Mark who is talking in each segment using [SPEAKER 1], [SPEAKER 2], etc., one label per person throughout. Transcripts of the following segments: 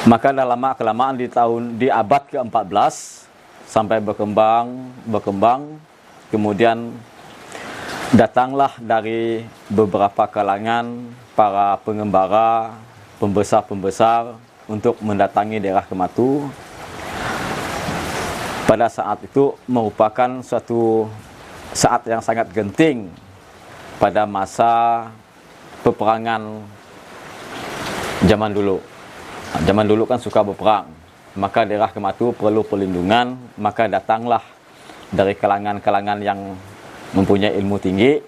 [SPEAKER 1] Maka dah lama kelamaan di abad ke-14 sampai berkembang, kemudian datanglah dari beberapa kalangan para pengembara, pembesar-pembesar untuk mendatangi daerah Kematu. Pada saat itu merupakan suatu saat yang sangat genting pada masa peperangan zaman dulu. Zaman dulu kan suka berperang, maka daerah Kematu perlu perlindungan, maka datanglah dari kalangan-kalangan yang mempunyai ilmu tinggi,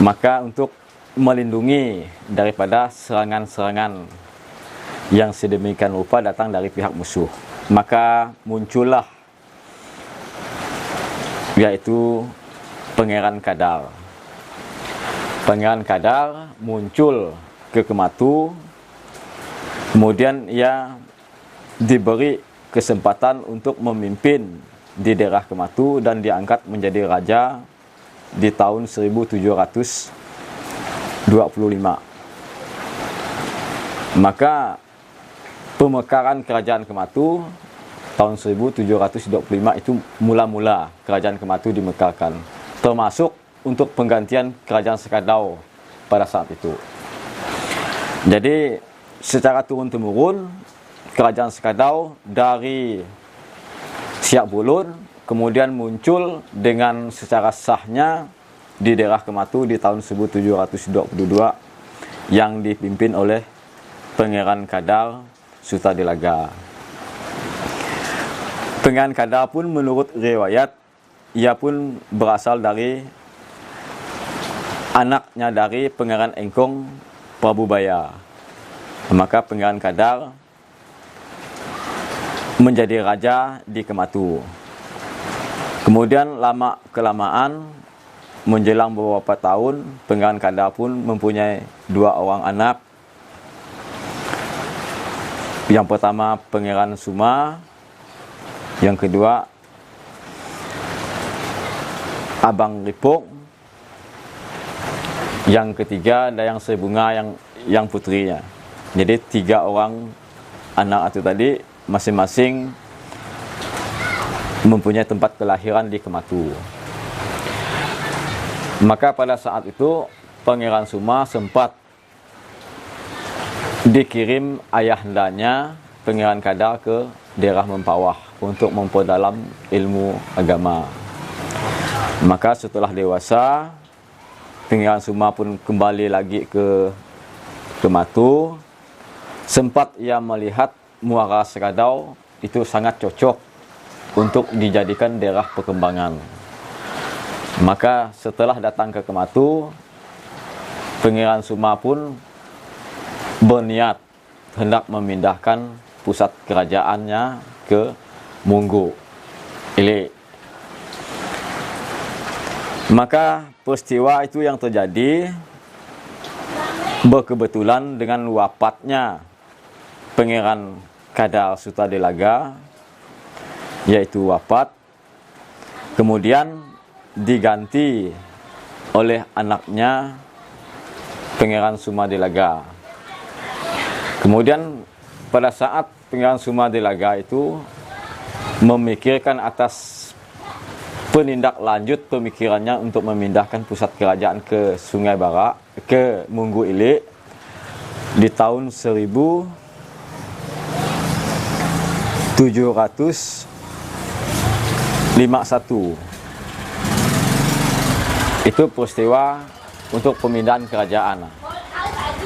[SPEAKER 1] maka untuk melindungi daripada serangan-serangan yang sedemikian rupa datang dari pihak musuh. Maka muncullah yaitu Pangeran Kadar. Pangeran Kadar muncul ke Kematu, kemudian ia diberi kesempatan untuk memimpin di daerah Kematu dan diangkat menjadi raja di tahun 1725. Maka pemekaran kerajaan Kematu tahun 1725 itu mula-mula kerajaan Kematu dimekarkan, termasuk untuk penggantian kerajaan Sekadau pada saat itu. Jadi secara turun-temurun kerajaan Sekadau dari Siak Bulun kemudian muncul dengan secara sahnya di daerah Kematu di tahun 1722 yang dipimpin oleh Pangeran Kadar Sutadilaga. Pangeran Kadar pun menurut riwayat ia pun berasal dari anaknya dari Pangeran Engkong Prabubaya. Maka Pangeran Kadar menjadi raja di Kematu. Kemudian lama kelamaan menjelang beberapa tahun Pangeran Kadar pun mempunyai 2 orang anak. Yang pertama Pangeran Suma, yang kedua Abang Ripok, yang ketiga Dayang Serbunga yang putrinya. Jadi 3 orang anak itu tadi masing-masing mempunyai tempat kelahiran di Kematu. Maka pada saat itu Pangeran Suma sempat dikirim ayahandanya Pangeran Kadar ke daerah Mempawah untuk memperdalam ilmu agama. Maka setelah dewasa Pangeran Suma pun kembali lagi ke Kematu. Sempat ia melihat Muara Sekadau itu sangat cocok untuk dijadikan daerah perkembangan. Maka setelah datang ke Kematu, Pangeran Suma pun berniat hendak memindahkan pusat kerajaannya ke Munggu Ilik. Maka peristiwa itu yang terjadi berkebetulan dengan wafatnya Pangeran Kadar Sutadilaga, yaitu wafat, kemudian diganti oleh anaknya Pangeran Sumadilaga. Kemudian pada saat Pangeran Sumadilaga itu memikirkan atas penindak lanjut pemikirannya untuk memindahkan pusat kerajaan ke Sungai Barak, ke Munggu Ilik di tahun 1751. Itu peristiwa untuk pemindahan kerajaan.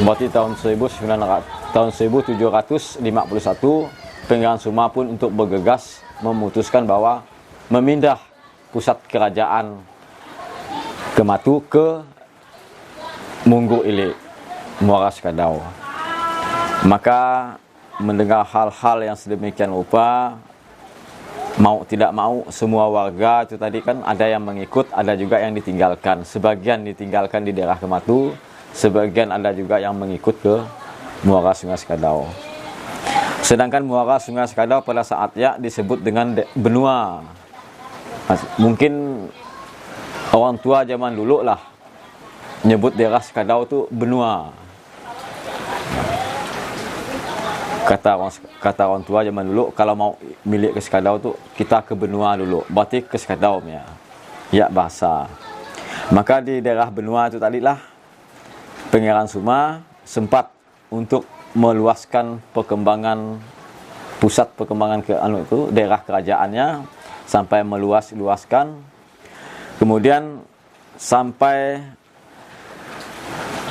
[SPEAKER 1] Berarti tahun 1751 Pangeran Suma pun untuk bergegas memutuskan bahwa memindah pusat kerajaan Kematu ke Munggu Ilik, Muara Sekadau. Maka mendengar hal-hal yang sedemikian rupa, mau tidak mau semua warga itu tadi kan ada yang mengikut, ada juga yang ditinggalkan. Sebagian ditinggalkan di daerah Kematu, sebagian ada juga yang mengikut ke Muara Sungai Sekadau. Sedangkan Muara Sungai Sekadau pada saatnya disebut dengan benua. Mungkin orang tua zaman dulu lah nyebut daerah Sekadau itu benua. kata orang tua zaman dulu, kalau mau milik ke Sekadau tuh kita ke benua dulu, berarti ke Sekadau ya bahasa. Maka di daerah benua itu tadilah Pangeran Suma sempat untuk meluaskan perkembangan, pusat perkembangan ke itu daerah kerajaannya sampai meluaskan. Kemudian sampai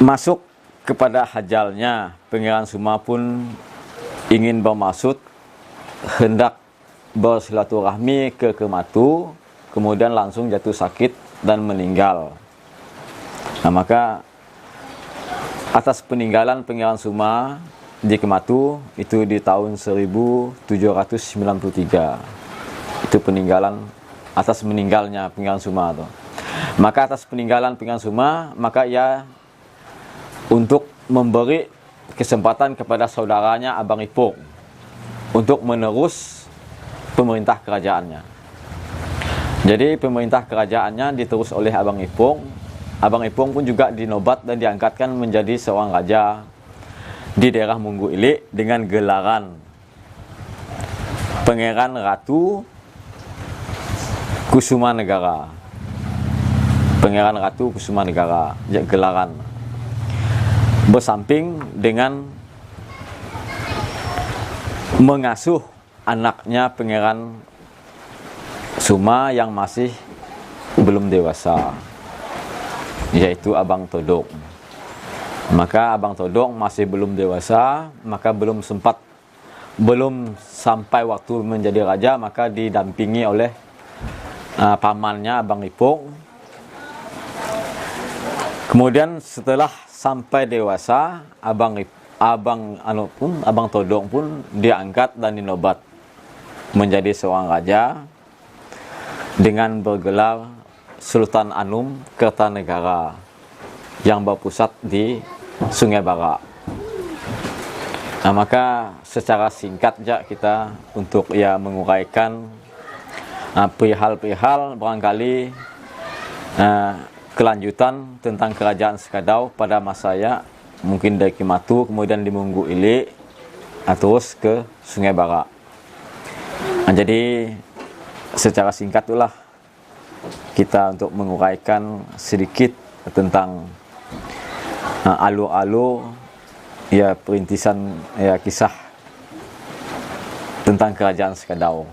[SPEAKER 1] masuk kepada hajalnya, Pangeran Suma pun ingin bermaksud hendak bersilaturahmi ke Kematu, kemudian langsung jatuh sakit dan meninggal. Nah, maka atas peninggalan Pangeran Suma di Kematu itu di tahun 1793. Itu peninggalan, atas meninggalnya Pangeran Suma itu. Maka atas peninggalan Pangeran Suma, maka ia untuk memberi kesempatan kepada saudaranya Abang Ipung untuk menerus pemerintah kerajaannya. Jadi pemerintah kerajaannya diterus oleh Abang Ipung. Abang Ipung pun juga dinobat dan diangkatkan menjadi seorang raja di daerah Munggu Ilik dengan gelaran Pangeran Ratu Kusumanegara. Pangeran Ratu Kusumanegara, gelaran. Bersamping dengan mengasuh anaknya Pangeran Suma yang masih belum dewasa, yaitu Abang Todong. Maka Abang Todong masih belum dewasa, maka belum sampai waktu menjadi raja, maka didampingi oleh pamannya Abang Ipung. Kemudian setelah sampai dewasa, Abang Todong pun diangkat dan dinobat menjadi seorang raja dengan bergelar Sultan Anum Kertanegara yang berpusat di Sungai Barak. Nah, maka secara singkat saja kita untuk menguraikan perihal-perihal barangkali kelanjutan tentang kerajaan Sekadau pada masa mungkin dari Kematu, kemudian di Munggu Ilik, terus ke Sungai Barak. Nah, jadi secara singkat itulah kita untuk menguraikan sedikit tentang alur-alur perintisan kisah tentang kerajaan Sekadau.